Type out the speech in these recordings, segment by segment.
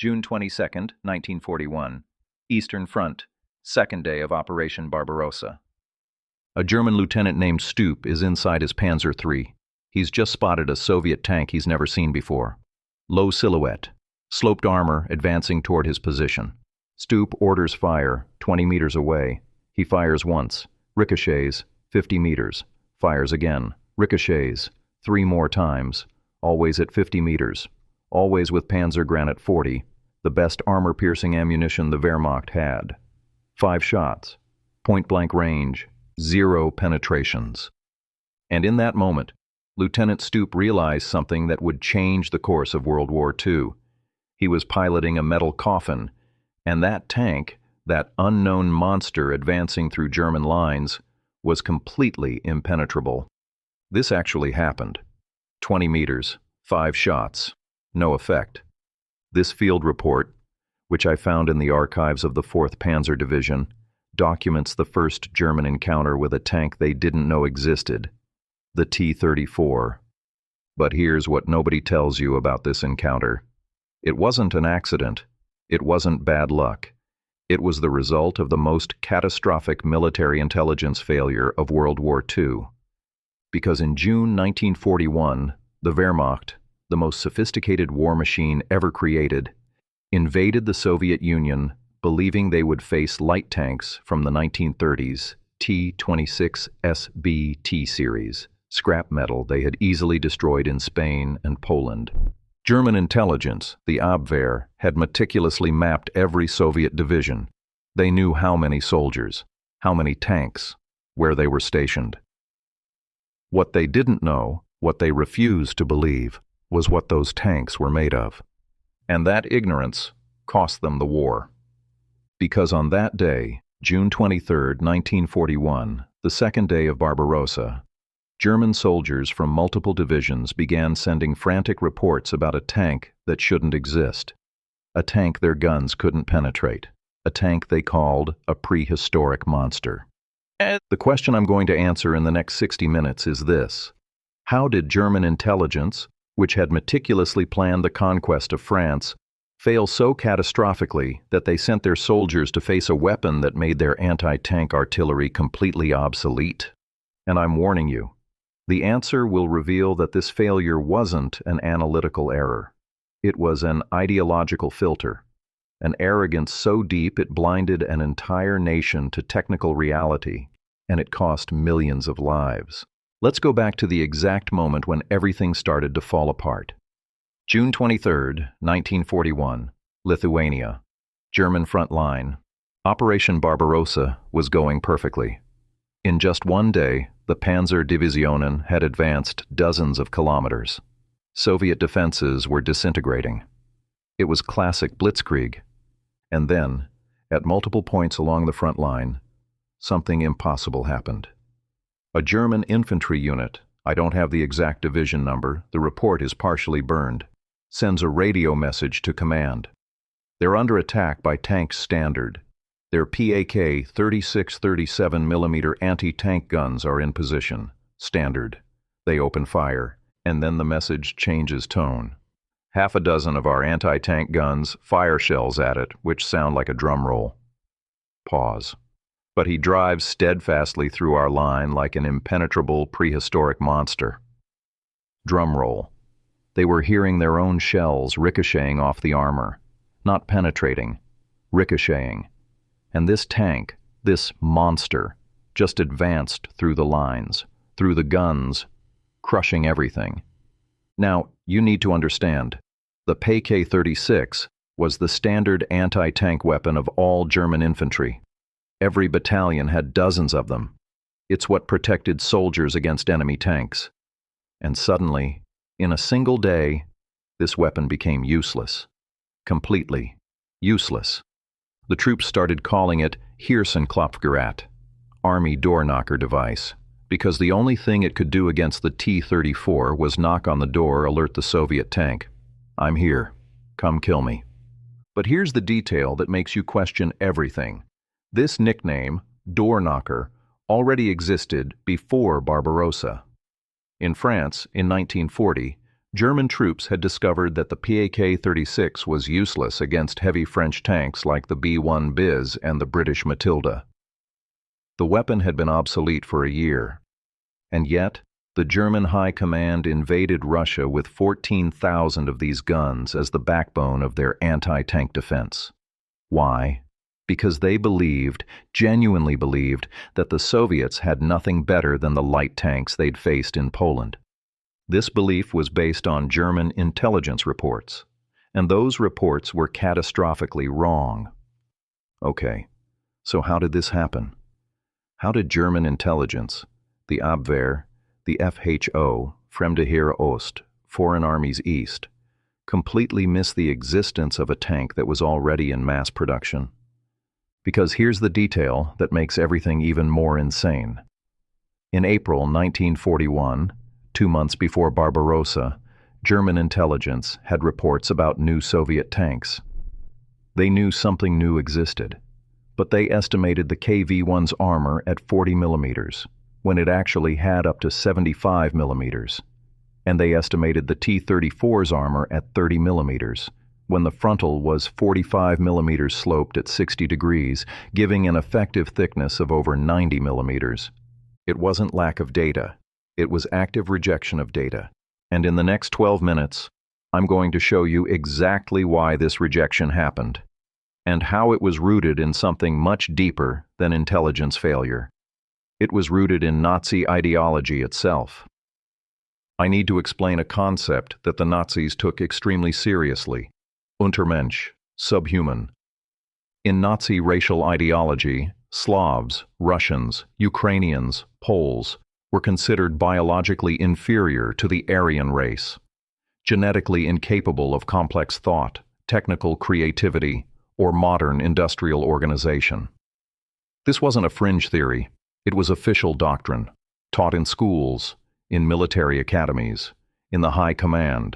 June 22, 1941. Eastern Front, second day of Operation Barbarossa. A German lieutenant named Steup is inside his Panzer III. He's just spotted a Soviet tank he's never seen before. Low silhouette, sloped armor advancing toward his position. Steup orders fire, 20 meters away. He fires once, ricochets, 50 meters, fires again, ricochets, 3 more times, always at 50 meters, always with Panzer Granate 40, the best armor-piercing ammunition the Wehrmacht had. 5 shots, point-blank range, 0 penetrations. And in that moment, Lieutenant Steup realized something that would change the course of World War II. He was piloting a metal coffin, and that tank, that unknown monster advancing through German lines, was completely impenetrable. This actually happened. 20 meters, 5 shots, no effect. This field report, which I found in the archives of the 4th Panzer Division, documents the first German encounter with a tank they didn't know existed, the T-34. But here's what nobody tells you about this encounter. It wasn't an accident. It wasn't bad luck. It was the result of the most catastrophic military intelligence failure of World War II. Because in June 1941, the Wehrmacht, the most sophisticated war machine ever created, invaded the Soviet Union, believing they would face light tanks from the 1930s T-26 SBT series, scrap metal they had easily destroyed in Spain and Poland. German intelligence, the Abwehr, had meticulously mapped every Soviet division. They knew how many soldiers, how many tanks, where they were stationed. What they didn't know, what they refused to believe, was what those tanks were made of. And that ignorance cost them the war. Because on that day, June 23, 1941, the second day of Barbarossa, German soldiers from multiple divisions began sending frantic reports about a tank that shouldn't exist. A tank their guns couldn't penetrate. A tank they called a prehistoric monster. The question I'm going to answer in the next 60 minutes is this: how did German intelligence, which had meticulously planned the conquest of France, fail so catastrophically that they sent their soldiers to face a weapon that made their anti-tank artillery completely obsolete? And I'm warning you, the answer will reveal that this failure wasn't an analytical error. It was an ideological filter, an arrogance so deep it blinded an entire nation to technical reality, and it cost millions of lives. Let's go back to the exact moment when everything started to fall apart. June 23, 1941, Lithuania, German front line. Operation Barbarossa was going perfectly. In just one day, the Panzer Divisionen had advanced dozens of kilometers. Soviet defenses were disintegrating. It was classic blitzkrieg. And then, at multiple points along the front line, something impossible happened. A German infantry unit, I don't have the exact division number, the report is partially burned, sends a radio message to command. They're under attack by tanks standard. Their PAK 36-37mm anti-tank guns are in position, standard. They open fire, and then the message changes tone. Half a dozen of our anti-tank guns fire shells at it, which sound like a drum roll. Pause. But he drives steadfastly through our line like an impenetrable prehistoric monster. Drum roll. They were hearing their own shells ricocheting off the armor, not penetrating, ricocheting. And this tank, this monster, just advanced through the lines, through the guns, crushing everything. Now, you need to understand, the PK-36 was the standard anti-tank weapon of all German infantry. Every battalion had dozens of them. It's what protected soldiers against enemy tanks. And suddenly, in a single day, this weapon became useless. Completely useless. The troops started calling it Heeresanklopfgerät, Army door knocker device, because the only thing it could do against the T-34 was knock on the door, alert the Soviet tank. I'm here. Come kill me. But here's the detail that makes you question everything. This nickname, door knocker, already existed before Barbarossa. In France, in 1940, German troops had discovered that the Pak-36 was useless against heavy French tanks like the B-1 Biz and the British Matilda. The weapon had been obsolete for a year, and yet the German High Command invaded Russia with 14,000 of these guns as the backbone of their anti-tank defense. Why? Because they genuinely believed, that the Soviets had nothing better than the light tanks they'd faced in Poland. This belief was based on German intelligence reports, and those reports were catastrophically wrong. Okay, so how did this happen? How did German intelligence, the Abwehr, the FHO, Fremde Heere Ost, Foreign Armies East, completely miss the existence of a tank that was already in mass production? Because here's the detail that makes everything even more insane. In April 1941, 2 months before Barbarossa, German intelligence had reports about new Soviet tanks. They knew something new existed, but they estimated the KV-1's armor at 40 millimeters, when it actually had up to 75 millimeters. And they estimated the T-34's armor at 30 millimeters, when the frontal was 45 millimeters sloped at 60 degrees, giving an effective thickness of over 90 millimeters. It wasn't lack of data. It was active rejection of data. And in the next 12 minutes, I'm going to show you exactly why this rejection happened, and how it was rooted in something much deeper than intelligence failure. It was rooted in Nazi ideology itself. I need to explain a concept that the Nazis took extremely seriously: Untermensch, subhuman. In Nazi racial ideology, Slavs, Russians, Ukrainians, Poles were considered biologically inferior to the Aryan race, genetically incapable of complex thought, technical creativity, or modern industrial organization. This wasn't a fringe theory. It was official doctrine, taught in schools, in military academies, in the High Command,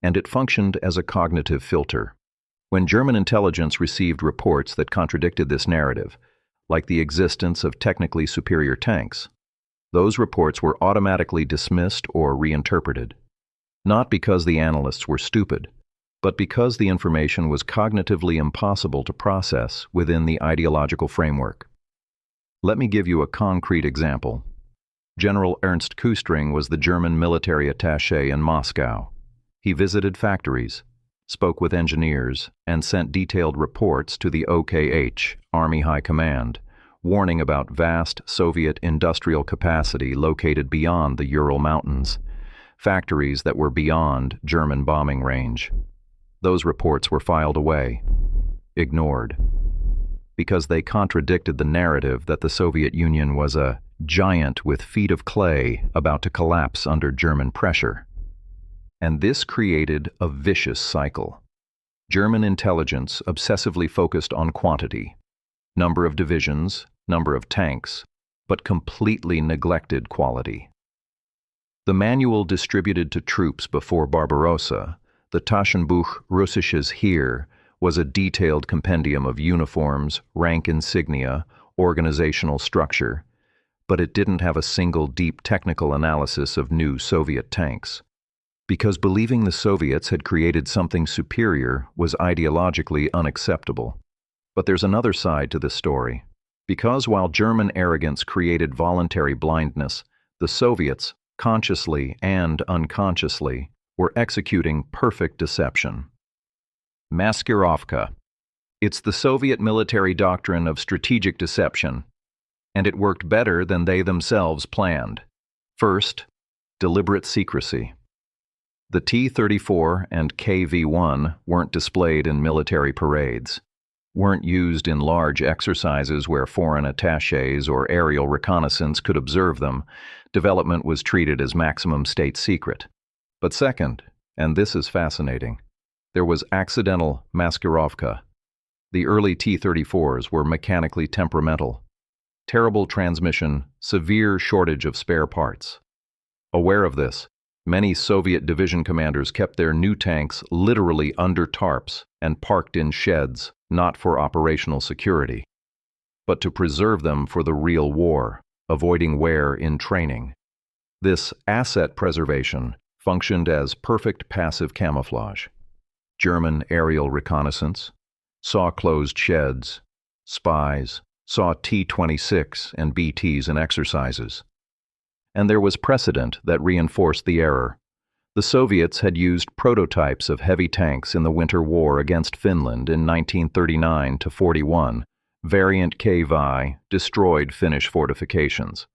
and it functioned as a cognitive filter. When German intelligence received reports that contradicted this narrative, like the existence of technically superior tanks, those reports were automatically dismissed or reinterpreted, not because the analysts were stupid, but because the information was cognitively impossible to process within the ideological framework. Let me give you a concrete example. General Ernst Küstring was the German military attaché in Moscow. He visited factories, spoke with engineers, and sent detailed reports to the OKH, Army High Command, warning about vast Soviet industrial capacity located beyond the Ural Mountains, factories that were beyond German bombing range. Those reports were filed away, ignored, because they contradicted the narrative that the Soviet Union was a giant with feet of clay about to collapse under German pressure. And this created a vicious cycle. German intelligence obsessively focused on quantity, number of divisions, number of tanks, but completely neglected quality. The manual distributed to troops before Barbarossa, the Taschenbuch Russisches Heer, was a detailed compendium of uniforms, rank insignia, organizational structure, but it didn't have a single deep technical analysis of new Soviet tanks. Because believing the Soviets had created something superior was ideologically unacceptable. But there's another side to this story. Because while German arrogance created voluntary blindness, the Soviets, consciously and unconsciously, were executing perfect deception. Maskirovka. It's the Soviet military doctrine of strategic deception, and it worked better than they themselves planned. First, deliberate secrecy. The T-34 and KV-1 weren't displayed in military parades, weren't used in large exercises where foreign attachés or aerial reconnaissance could observe them. Development was treated as maximum state secret. But second, and this is fascinating, there was accidental maskirovka. The early T-34s were mechanically temperamental. Terrible transmission, severe shortage of spare parts. Aware of this, many Soviet division commanders kept their new tanks literally under tarps and parked in sheds, not for operational security, but to preserve them for the real war, avoiding wear in training. This asset preservation functioned as perfect passive camouflage. German aerial reconnaissance, saw closed sheds, spies, saw T-26 and BTs in exercises. And there was precedent that reinforced the error. The Soviets had used prototypes of heavy tanks in the Winter War against Finland in 1939-41. Variant KV destroyed Finnish fortifications.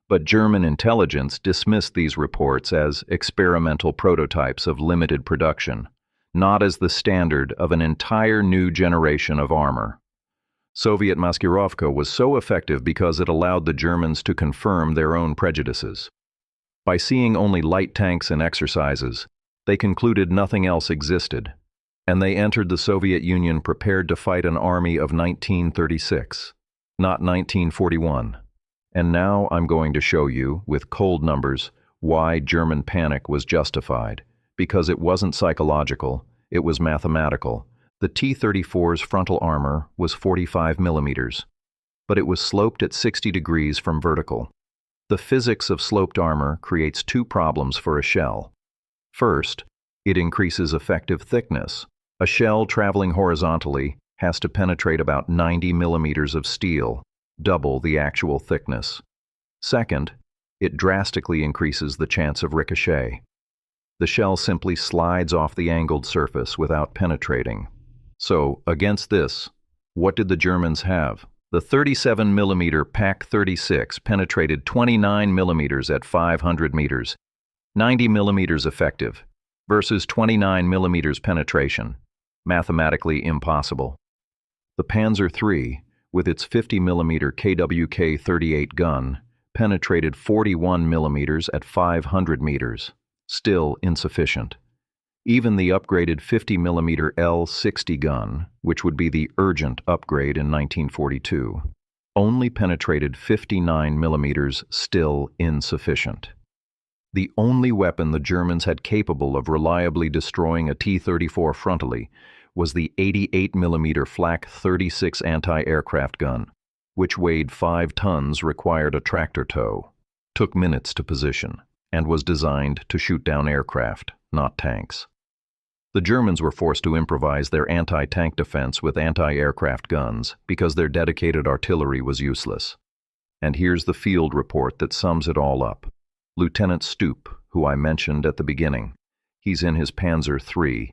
But German intelligence dismissed these reports as experimental prototypes of limited production, not as the standard of an entire new generation of armor. Soviet Maskirovka was so effective because it allowed the Germans to confirm their own prejudices. By seeing only light tanks in exercises, they concluded nothing else existed, and they entered the Soviet Union prepared to fight an army of 1936, not 1941. And now I'm going to show you, with cold numbers, why German panic was justified. Because it wasn't psychological, it was mathematical. The T-34's frontal armor was 45 millimeters, but it was sloped at 60 degrees from vertical. The physics of sloped armor creates two problems for a shell. First, it increases effective thickness. A shell traveling horizontally has to penetrate about 90 millimeters of steel, double the actual thickness. Second, it drastically increases the chance of ricochet. The shell simply slides off the angled surface without penetrating. So, against this, what did the Germans have? The 37mm PaK-36 penetrated 29 millimeters at 500 meters, 90 millimeters effective, versus 29 millimeters penetration. Mathematically impossible. The Panzer III, with its 50mm KWK-38 gun, penetrated 41 millimeters at 500 meters. Still insufficient. Even the upgraded 50mm L-60 gun, which would be the urgent upgrade in 1942, only penetrated 59 millimeters, still insufficient. The only weapon the Germans had capable of reliably destroying a T-34 frontally was the 88mm Flak 36 anti-aircraft gun, which weighed 5 tons, required a tractor tow, took minutes to position, and was designed to shoot down aircraft, not tanks. The Germans were forced to improvise their anti-tank defense with anti-aircraft guns because their dedicated artillery was useless. And here's the field report that sums it all up. Lieutenant Steup, who I mentioned at the beginning, he's in his Panzer III,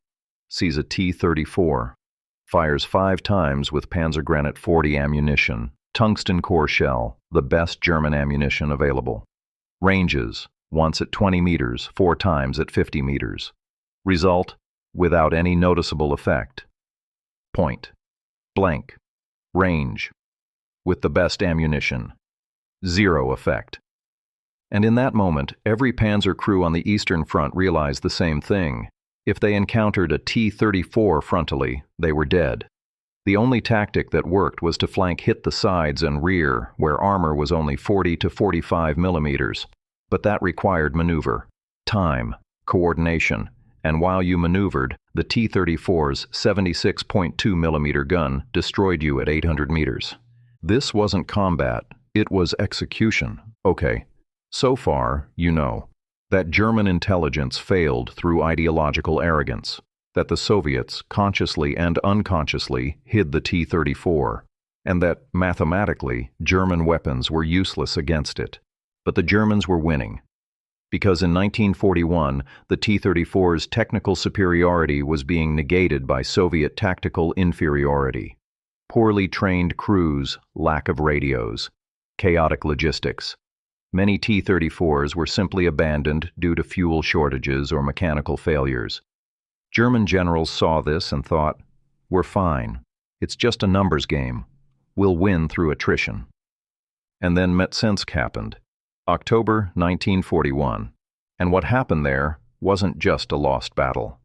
sees a T-34, fires 5 times with Panzergranate 40 ammunition, tungsten core shell, the best German ammunition available. Ranges, once at 20 meters, 4 times at 50 meters. Result, without any noticeable effect. Point blank. Range, with the best ammunition. 0 effect. And in that moment, every Panzer crew on the Eastern Front realized the same thing. If they encountered a T-34 frontally, they were dead. The only tactic that worked was to flank hit the sides and rear, where armor was only 40 to 45 millimeters. But that required maneuver, time, coordination, and while you maneuvered, the T-34's 76.2 millimeter gun destroyed you at 800 meters. This wasn't combat, it was execution. Okay, so far, you know that German intelligence failed through ideological arrogance, that the Soviets consciously and unconsciously hid the T-34, and that, mathematically, German weapons were useless against it. But the Germans were winning. Because in 1941, the T-34's technical superiority was being negated by Soviet tactical inferiority. Poorly trained crews, lack of radios, chaotic logistics. Many T-34s were simply abandoned due to fuel shortages or mechanical failures. German generals saw this and thought, "We're fine. It's just a numbers game. We'll win through attrition." And then Mtsensk happened. October 1941, and what happened there wasn't just a lost battle.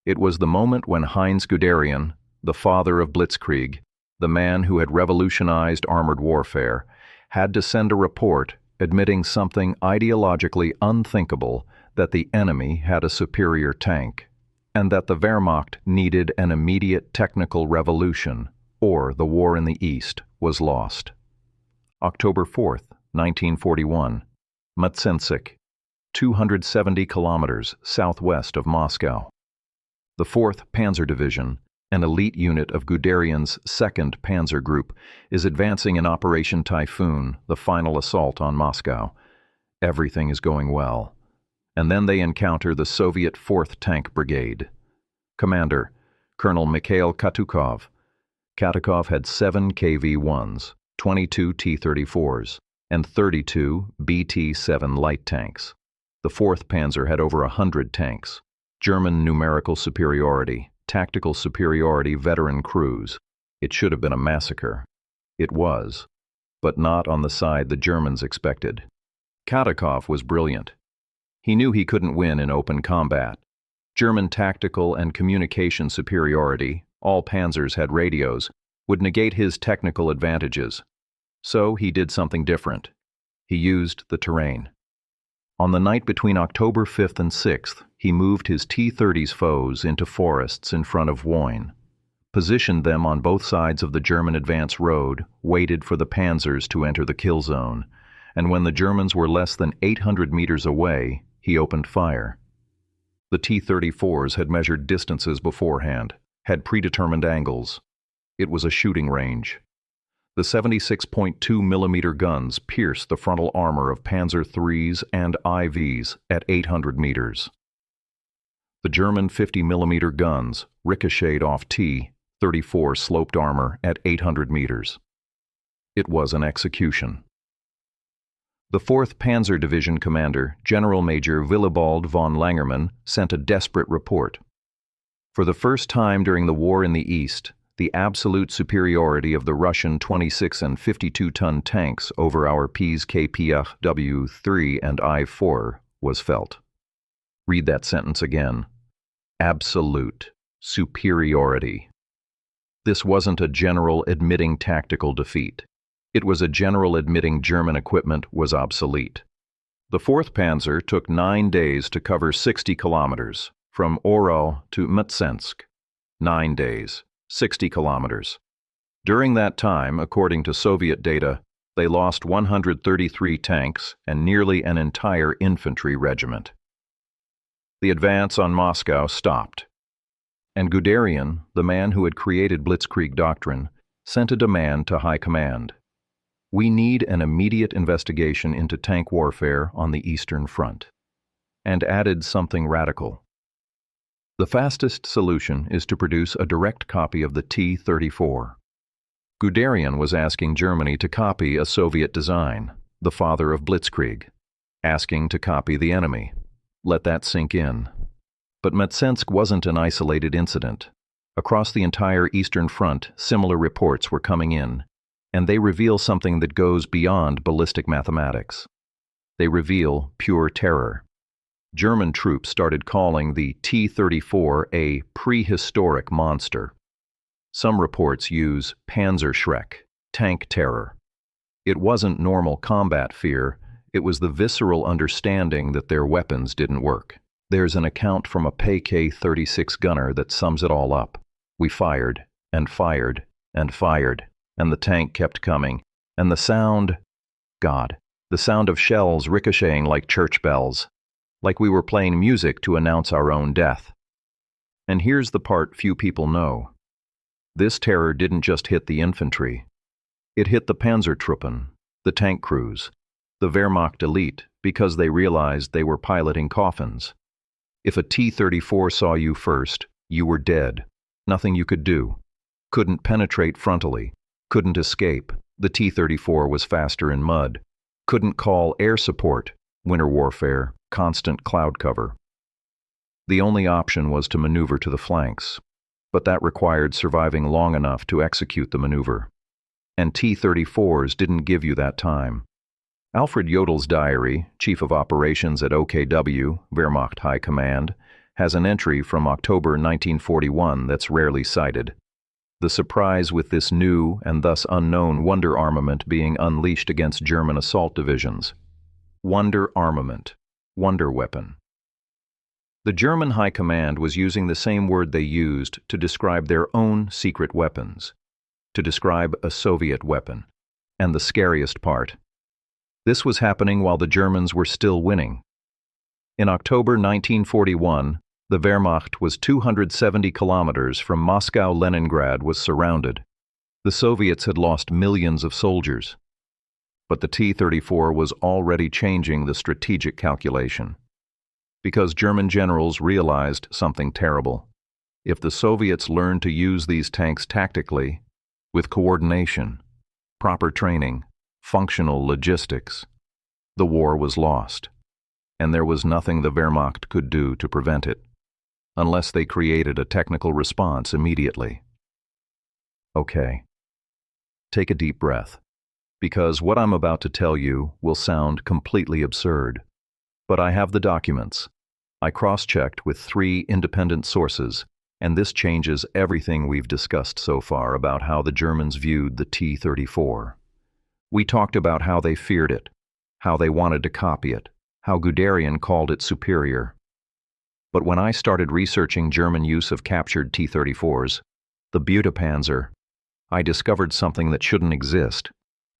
It was the moment when Heinz Guderian, the father of Blitzkrieg, the man who had revolutionized armored warfare, had to send a report admitting something ideologically unthinkable, that the enemy had a superior tank, and that the Wehrmacht needed an immediate technical revolution, or the war in the East was lost. October 4th, 1941, Mtsensk. 270 kilometers southwest of Moscow. The 4th Panzer Division, an elite unit of Guderian's 2nd Panzer Group, is advancing in Operation Typhoon, the final assault on Moscow. Everything is going well. And then they encounter the Soviet 4th Tank Brigade. Commander, Colonel Mikhail Katukov. Katukov had 7 KV-1s, 22 T-34s, and 32 BT-7 light tanks. The 4th Panzer had over 100 tanks. German numerical superiority, tactical superiority, veteran crews. It should have been a massacre. It was, but not on the side the Germans expected. Katukov was brilliant. He knew he couldn't win in open combat. German tactical and communication superiority, all panzers had radios, would negate his technical advantages. So he did something different. He used the terrain. On the night between October 5th and 6th, he moved his T-30's foes into forests in front of Woyn, positioned them on both sides of the German advance road, waited for the panzers to enter the kill zone, and when the Germans were less than 800 meters away, he opened fire. The T-34s had measured distances beforehand, had predetermined angles. It was a shooting range. The 76.2 millimeter guns pierced the frontal armor of Panzer III's and IV's at 800 meters. The German 50 millimeter guns ricocheted off T-34 sloped armor at 800 meters. It was an execution. The 4th Panzer Division commander, General Major Willibald von Langermann, sent a desperate report. For the first time during the war in the East, the absolute superiority of the Russian 26 and 52-ton tanks over our P's KPF W3 and I-4 was felt. Read that sentence again. Absolute superiority. This wasn't a general admitting tactical defeat. It was a general admitting German equipment was obsolete. The 4th Panzer took 9 days to cover 60 kilometers, from Orel to Mtsensk. 9 days. 60 kilometers. During that time, according to Soviet data, they lost 133 tanks and nearly an entire infantry regiment. The advance on Moscow stopped, and Guderian, the man who had created Blitzkrieg doctrine, sent a demand to High Command. We need an immediate investigation into tank warfare on the Eastern Front, and added something radical. The fastest solution is to produce a direct copy of the T-34. Guderian was asking Germany to copy a Soviet design, the father of Blitzkrieg, asking to copy the enemy. Let that sink in. But Mtsensk wasn't an isolated incident. Across the entire Eastern Front, similar reports were coming in, and they reveal something that goes beyond ballistic mathematics. They reveal pure terror. German troops started calling the T-34 a prehistoric monster. Some reports use Panzerschreck, tank terror. It wasn't normal combat fear, it was the visceral understanding that their weapons didn't work. There's an account from a PK-36 gunner that sums it all up. We fired, and fired, and fired, and the tank kept coming, and the sound, God, the sound of shells ricocheting like church bells, like we were playing music to announce our own death. And here's the part few people know. This terror didn't just hit the infantry. It hit the Panzertruppen, the tank crews, the Wehrmacht elite, because they realized they were piloting coffins. If a T-34 saw you first, you were dead. Nothing you could do. Couldn't penetrate frontally. Couldn't escape. The T-34 was faster in mud. Couldn't call air support. Winter warfare. Constant cloud cover. The only option was to maneuver to the flanks, but that required surviving long enough to execute the maneuver. And T-34s didn't give you that time. Alfred Jodel's diary, Chief of Operations at OKW, Wehrmacht High Command, has an entry from October 1941 that's rarely cited. The surprise with this new and thus unknown wonder armament being unleashed against German assault divisions. Wonder armament. Wonder weapon. The German High Command was using the same word they used to describe their own secret weapons, to describe a Soviet weapon. And the scariest part, this was happening while the Germans were still winning. In October 1941, the Wehrmacht was 270 kilometers from Moscow-Leningrad was surrounded. The Soviets had lost millions of soldiers. But the T-34 was already changing the strategic calculation. Because German generals realized something terrible. If the Soviets learned to use these tanks tactically, with coordination, proper training, functional logistics, the war was lost, and there was nothing the Wehrmacht could do to prevent it, unless they created a technical response immediately. Okay, take a deep breath, because what I'm about to tell you will sound completely absurd. But I have the documents. I cross-checked with 3 independent sources, and this changes everything we've discussed so far about how the Germans viewed the T-34. We talked about how they feared it, how they wanted to copy it, how Guderian called it superior. But when I started researching German use of captured T-34s, the Beutepanzer, I discovered something that shouldn't exist.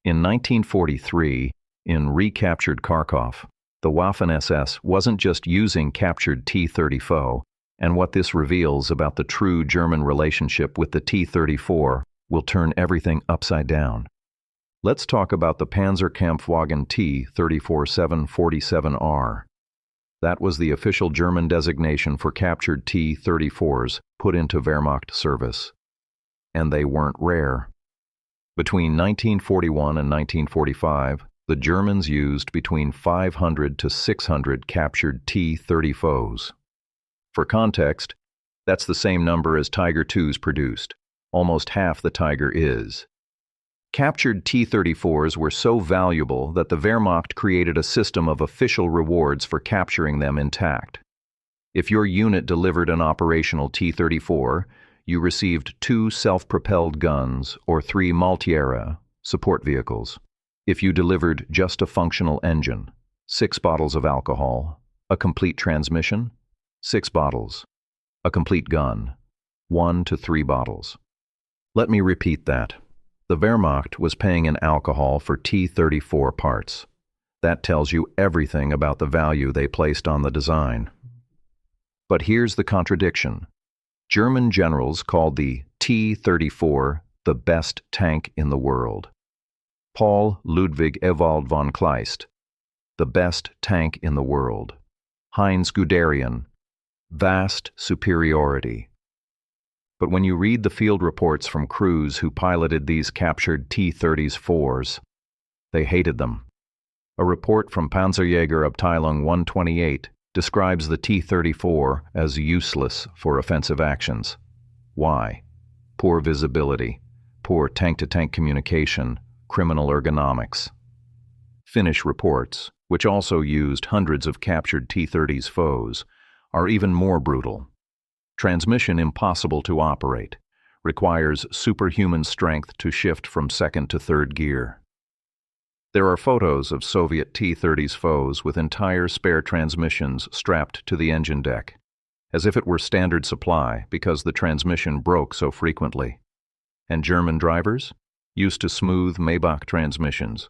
In 1943, in recaptured Kharkov, the Waffen-SS wasn't just using captured T-34, and what this reveals about the true German relationship with the T-34 will turn everything upside down. Let's talk about the Panzerkampfwagen T-34 747R. That was the official German designation for captured T-34s put into Wehrmacht service. And they weren't rare. Between 1941 and 1945, the Germans used between 500 to 600 captured T-34s. For context, that's the same number as Tiger IIs produced. Almost half the Tiger is. Captured T-34s were so valuable that the Wehrmacht created a system of official rewards for capturing them intact. If your unit delivered an operational T-34, you received 2 self-propelled guns or 3 Maltiera support vehicles. If you delivered just a functional engine, 6 bottles of alcohol, a complete transmission, 6 bottles, a complete gun, 1 to 3 bottles. Let me repeat that. The Wehrmacht was paying in alcohol for T-34 parts. That tells you everything about the value they placed on the design. But here's the contradiction. German generals called the T-34 the best tank in the world. Paul Ludwig Ewald von Kleist, the best tank in the world. Heinz Guderian, vast superiority. But when you read the field reports from crews who piloted these captured T-34s, they hated them. A report from Panzerjägerabteilung 128 describes the T-34 as useless for offensive actions. Why? Poor visibility, poor tank-to-tank communication, criminal ergonomics. Finnish reports, which also used hundreds of captured T-34s, are even more brutal. Transmission impossible to operate, requires superhuman strength to shift from second to third gear. There are photos of Soviet T-34s with entire spare transmissions strapped to the engine deck, as if it were standard supply because the transmission broke so frequently. And German drivers, used to smooth Maybach transmissions,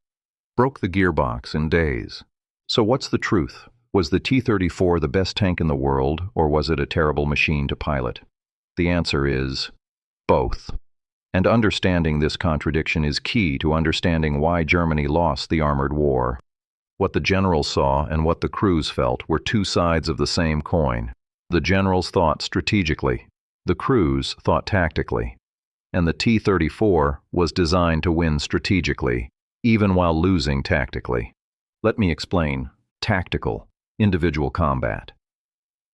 broke the gearbox in days. So what's the truth? Was the T-34 the best tank in the world, or was it a terrible machine to pilot? The answer is both. And understanding this contradiction is key to understanding why Germany lost the armored war. What the generals saw and what the crews felt were 2 sides of the same coin. The generals thought strategically, the crews thought tactically, and the T-34 was designed to win strategically, even while losing tactically. Let me explain. Tactical. Individual combat.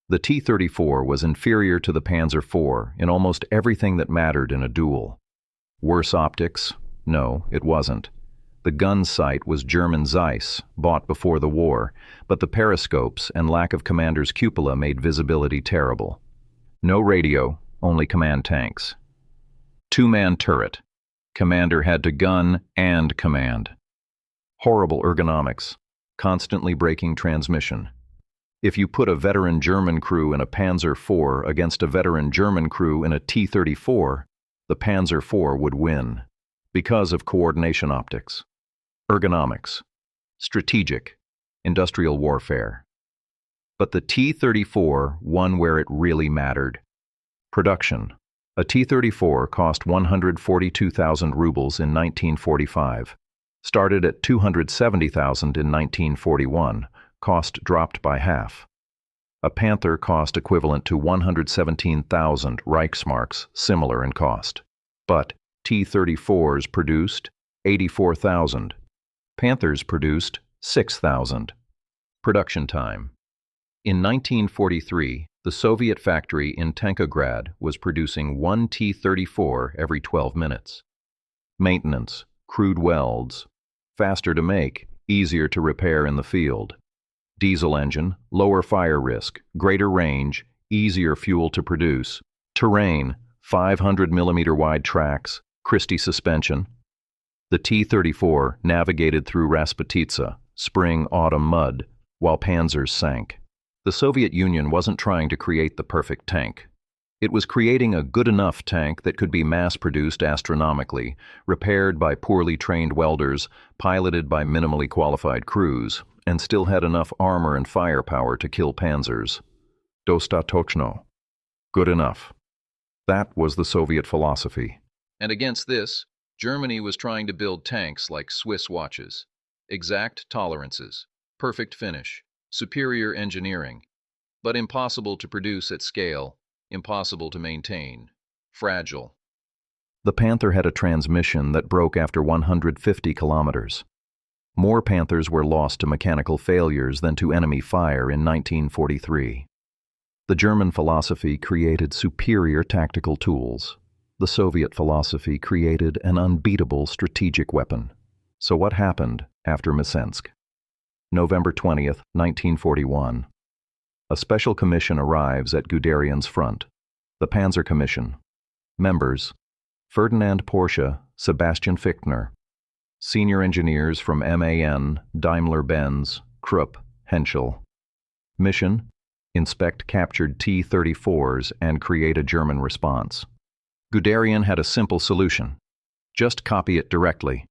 The T-34 was inferior to the Panzer IV in almost everything that mattered in a duel. Worse optics? No, it wasn't. The gun sight was German Zeiss, bought before the war, but the periscopes and lack of commander's cupola made visibility terrible. No radio, only command tanks. 2-man turret. Commander had to gun and command. Horrible ergonomics. Constantly breaking transmission. If you put a veteran German crew in a Panzer IV against a veteran German crew in a T-34, the Panzer IV would win, because of coordination optics. Ergonomics. Strategic. Industrial warfare. But the T-34 won where it really mattered. Production. A T-34 cost 142,000 rubles in 1945. Started at 270,000 in 1941. Cost dropped by half. A Panther cost equivalent to 117,000 Reichsmarks, similar in cost. But T-34s produced 84,000. Panthers produced 6,000. Production time. In 1943, the Soviet factory in Tankograd was producing one T-34 every 12 minutes. Maintenance, crude welds, faster to make, easier to repair in the field. Diesel engine, lower fire risk, greater range, easier fuel to produce. Terrain, 500 mm wide tracks, Christie suspension. The T-34 navigated through Rasputitsa, spring-autumn mud, while panzers sank. The Soviet Union wasn't trying to create the perfect tank. It was creating a good enough tank that could be mass-produced astronomically, repaired by poorly trained welders, piloted by minimally qualified crews, and still had enough armor and firepower to kill panzers. Dostatochno. Good enough. That was the Soviet philosophy. And against this, Germany was trying to build tanks like Swiss watches. Exact tolerances, perfect finish, superior engineering, but impossible to produce at scale, impossible to maintain, fragile. The Panther had a transmission that broke after 150 kilometers. More Panthers were lost to mechanical failures than to enemy fire in 1943. The German philosophy created superior tactical tools. The Soviet philosophy created an unbeatable strategic weapon. So what happened after Mcensk? November 20th, 1941. A special commission arrives at Guderian's front. The Panzer Commission. Members: Ferdinand Porsche, Sebastian Fichtner. Senior engineers from MAN, Daimler-Benz, Krupp, Henschel. Mission: inspect captured T-34s and create a German response. Guderian had a simple solution. Just copy it directly.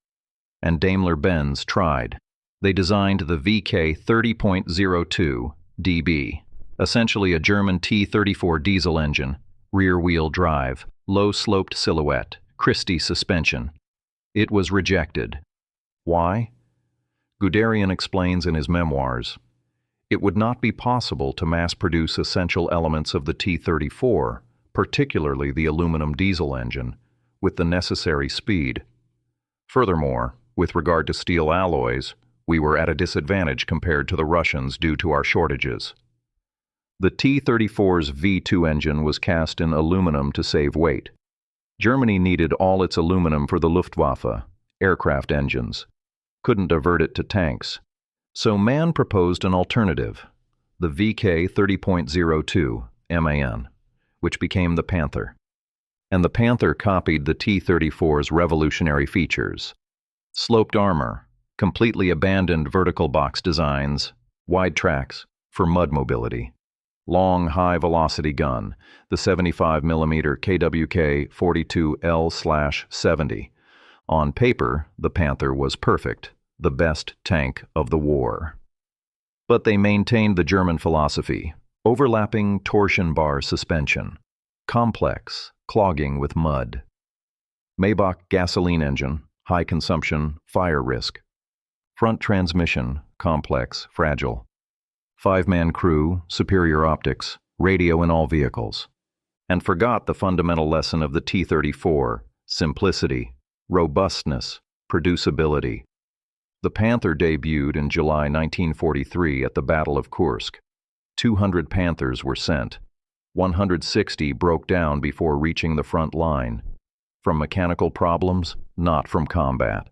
And Daimler-Benz tried. They designed the VK 30.02 DB, essentially a German T-34 diesel engine, rear-wheel drive, low-sloped silhouette, Christie suspension. It was rejected. Why? Guderian explains in his memoirs, it would not be possible to mass-produce essential elements of the T-34, particularly the aluminum diesel engine, with the necessary speed. Furthermore, with regard to steel alloys, we were at a disadvantage compared to the Russians due to our shortages. The T-34's V2 engine was cast in aluminum to save weight. Germany needed all its aluminum for the Luftwaffe, aircraft engines. Couldn't divert it to tanks. So MAN proposed an alternative, the VK 30.02 MAN, which became the Panther. And the Panther copied the T-34's revolutionary features. Sloped armor, completely abandoned vertical box designs, wide tracks for mud mobility. Long, high-velocity gun, the 75mm KWK 42L/70. On paper, the Panther was perfect, the best tank of the war. But they maintained the German philosophy, overlapping torsion bar suspension, complex, clogging with mud. Maybach gasoline engine, high consumption, fire risk. Front transmission, complex, fragile. 5-man crew, superior optics, radio in all vehicles. And forgot the fundamental lesson of the T-34, simplicity, robustness, producibility. The Panther debuted in July 1943 at the Battle of Kursk. 200 Panthers were sent. 160 broke down before reaching the front line. From mechanical problems, not from combat.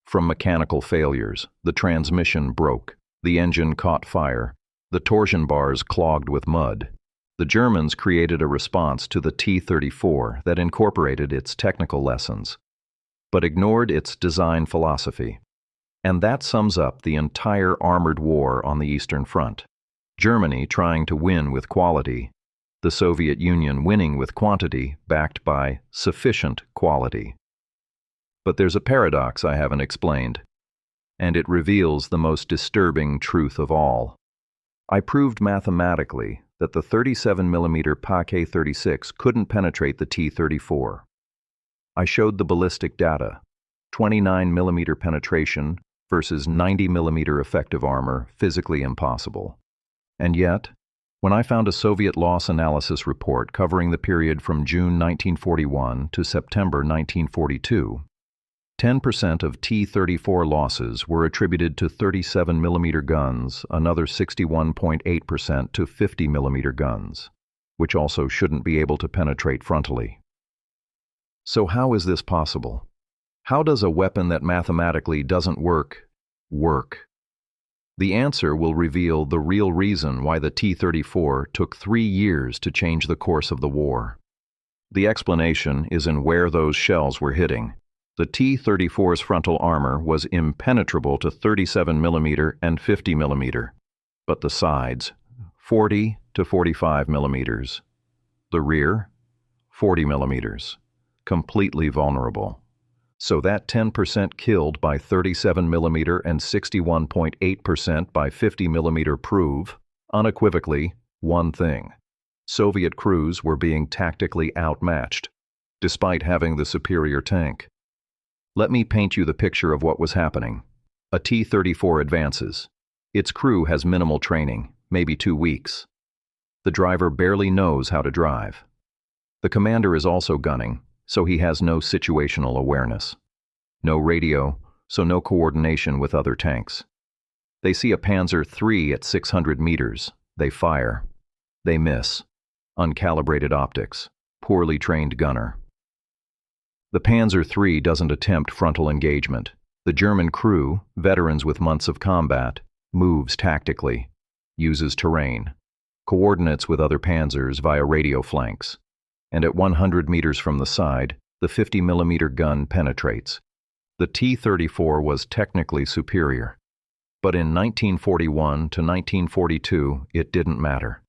From mechanical failures, the transmission broke, the engine caught fire, the torsion bars clogged with mud. The Germans created a response to the T-34 that incorporated its technical lessons, but ignored its design philosophy. And that sums up the entire armored war on the Eastern Front. Germany trying to win with quality, the Soviet Union winning with quantity backed by sufficient quality. But there's a paradox I haven't explained, and it reveals the most disturbing truth of all. I proved mathematically that the 37mm Pak-36 couldn't penetrate the T-34. I showed the ballistic data, 29mm penetration versus 90mm effective armor, physically impossible. And yet, when I found a Soviet loss analysis report covering the period from June 1941 to September 1942, 10% of T-34 losses were attributed to 37mm guns, another 61.8% to 50mm guns, which also shouldn't be able to penetrate frontally. So how is this possible? How does a weapon that mathematically doesn't work? The answer will reveal the real reason why the T-34 took 3 years to change the course of the war. The explanation is in where those shells were hitting. The T-34's frontal armor was impenetrable to 37mm and 50mm, but the sides, 40 to 45mm. The rear, 40mm, completely vulnerable. So that 10% killed by 37mm and 61.8% by 50mm prove, unequivocally, one thing. Soviet crews were being tactically outmatched, despite having the superior tank. Let me paint you the picture of what was happening. A T-34 advances. Its crew has minimal training, maybe 2 weeks. The driver barely knows how to drive. The commander is also gunning, so he has no situational awareness. No radio, so no coordination with other tanks. They see a Panzer III at 600 meters. They fire. They miss. Uncalibrated optics. Poorly trained gunner. The Panzer III doesn't attempt frontal engagement. The German crew, veterans with months of combat, moves tactically, uses terrain, coordinates with other panzers via radio flanks, and at 100 meters from the side, the 50mm gun penetrates. The T-34 was technically superior, but in 1941 to 1942 it didn't matter,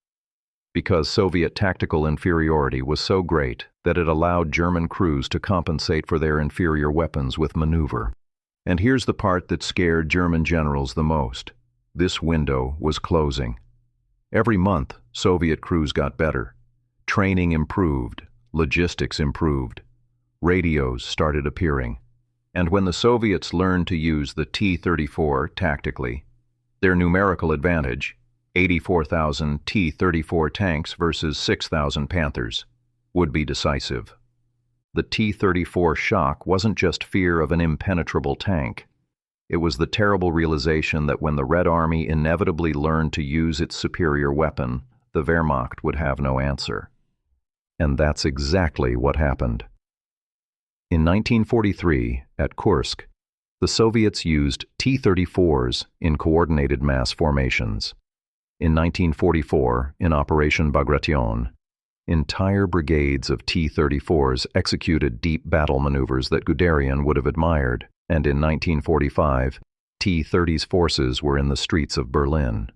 because Soviet tactical inferiority was so great that it allowed German crews to compensate for their inferior weapons with maneuver. And here's the part that scared German generals the most. This window was closing. Every month, Soviet crews got better. Training improved, logistics improved, radios started appearing. And when the Soviets learned to use the T-34 tactically, their numerical advantage, 84,000 T-34 tanks versus 6,000 Panthers, would be decisive. The T-34 shock wasn't just fear of an impenetrable tank. It was the terrible realization that when the Red Army inevitably learned to use its superior weapon, the Wehrmacht would have no answer. And that's exactly what happened. In 1943, at Kursk, the Soviets used T-34s in coordinated mass formations. In 1944, in Operation Bagration, entire brigades of T-34s executed deep battle maneuvers that Guderian would have admired, and in 1945, T-30's forces were in the streets of Berlin.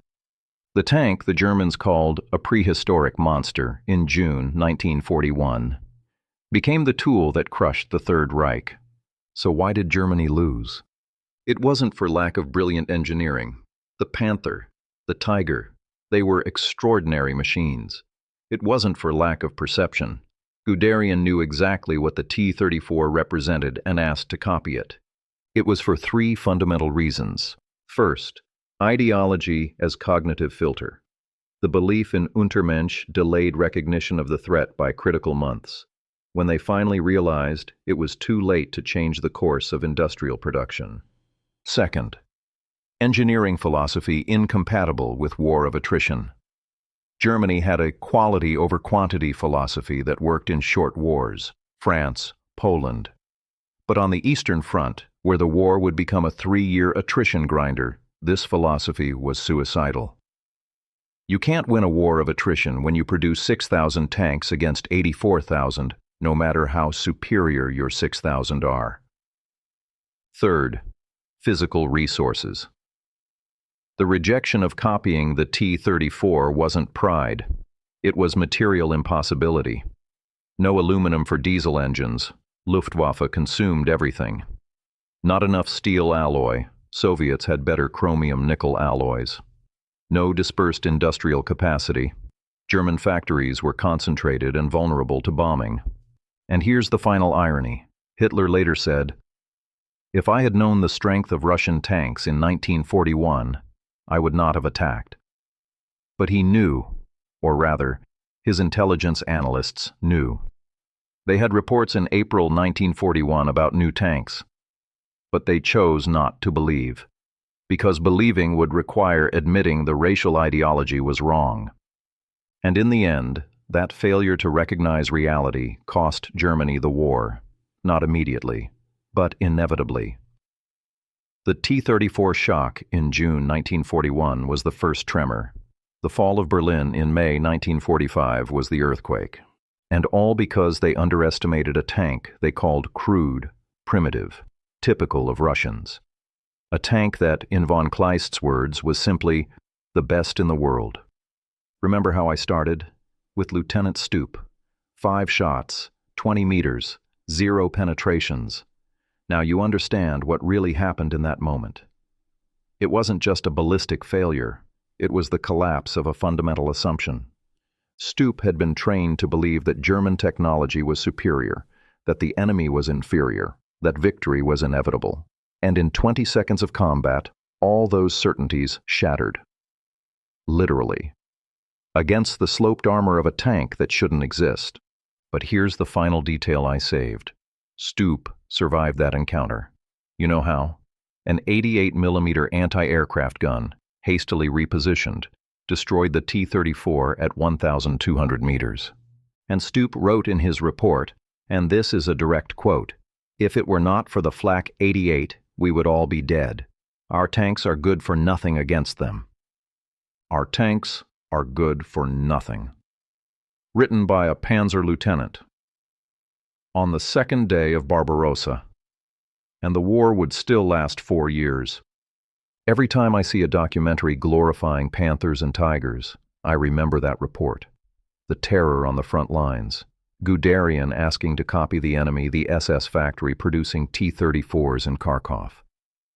The tank the Germans called a prehistoric monster in June 1941 became the tool that crushed the Third Reich. So why did Germany lose? It wasn't for lack of brilliant engineering. The Panther, the Tiger, they were extraordinary machines. It wasn't for lack of perception. Guderian knew exactly what the T-34 represented and asked to copy it. It was for 3 fundamental reasons. First, ideology as cognitive filter. The belief in Untermensch delayed recognition of the threat by critical months. When they finally realized, it was too late to change the course of industrial production. Second, engineering philosophy incompatible with war of attrition. Germany had a quality over quantity philosophy that worked in short wars, France, Poland. But on the Eastern Front, where the war would become a 3-year attrition grinder, this philosophy was suicidal. You can't win a war of attrition when you produce 6,000 tanks against 84,000, no matter how superior your 6,000 are. Third, physical resources. The rejection of copying the T-34 wasn't pride. It was material impossibility. No aluminum for diesel engines. Luftwaffe consumed everything. Not enough steel alloy. Soviets had better chromium-nickel alloys. No dispersed industrial capacity. German factories were concentrated and vulnerable to bombing. And here's the final irony. Hitler later said, "If I had known the strength of Russian tanks in 1941, I would not have attacked." But he knew, or rather, his intelligence analysts knew. They had reports in April 1941 about new tanks. But they chose not to believe, because believing would require admitting the racial ideology was wrong. And in the end, that failure to recognize reality cost Germany the war, not immediately, but inevitably. The T-34 shock in June 1941 was the first tremor. The fall of Berlin in May 1945 was the earthquake. And all because they underestimated a tank they called crude, primitive, typical of Russians. A tank that, in von Kleist's words, was simply the best in the world. Remember how I started? With Lieutenant Steup. 5 shots, 20 meters, 0 penetrations. Now you understand what really happened in that moment. It wasn't just a ballistic failure. It was the collapse of a fundamental assumption. Steup had been trained to believe that German technology was superior, that the enemy was inferior, that victory was inevitable. And in 20 seconds of combat, all those certainties shattered. Literally. Against the sloped armor of a tank that shouldn't exist. But here's the final detail I saved. Steup survived that encounter. You know how? An 88mm anti-aircraft gun, hastily repositioned, destroyed the T-34 at 1,200 meters. And Steup wrote in his report, and this is a direct quote, "If it were not for the Flak 88, we would all be dead. Our tanks are good for nothing against them." Our tanks are good for nothing. Written by a Panzer lieutenant. On the second day of Barbarossa. And the war would still last 4 years. Every time I see a documentary glorifying panthers and tigers, I remember that report. The terror on the front lines. Guderian asking to copy the enemy the SS factory producing T-34s in Kharkov.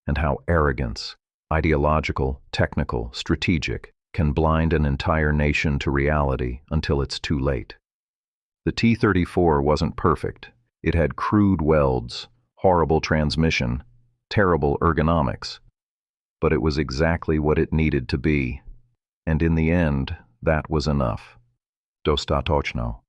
And how arrogance, ideological, technical, strategic, can blind an entire nation to reality until it's too late. The T-34 wasn't perfect. It had crude welds, horrible transmission, terrible ergonomics. But it was exactly what it needed to be. And in the end, that was enough. Dostatochno.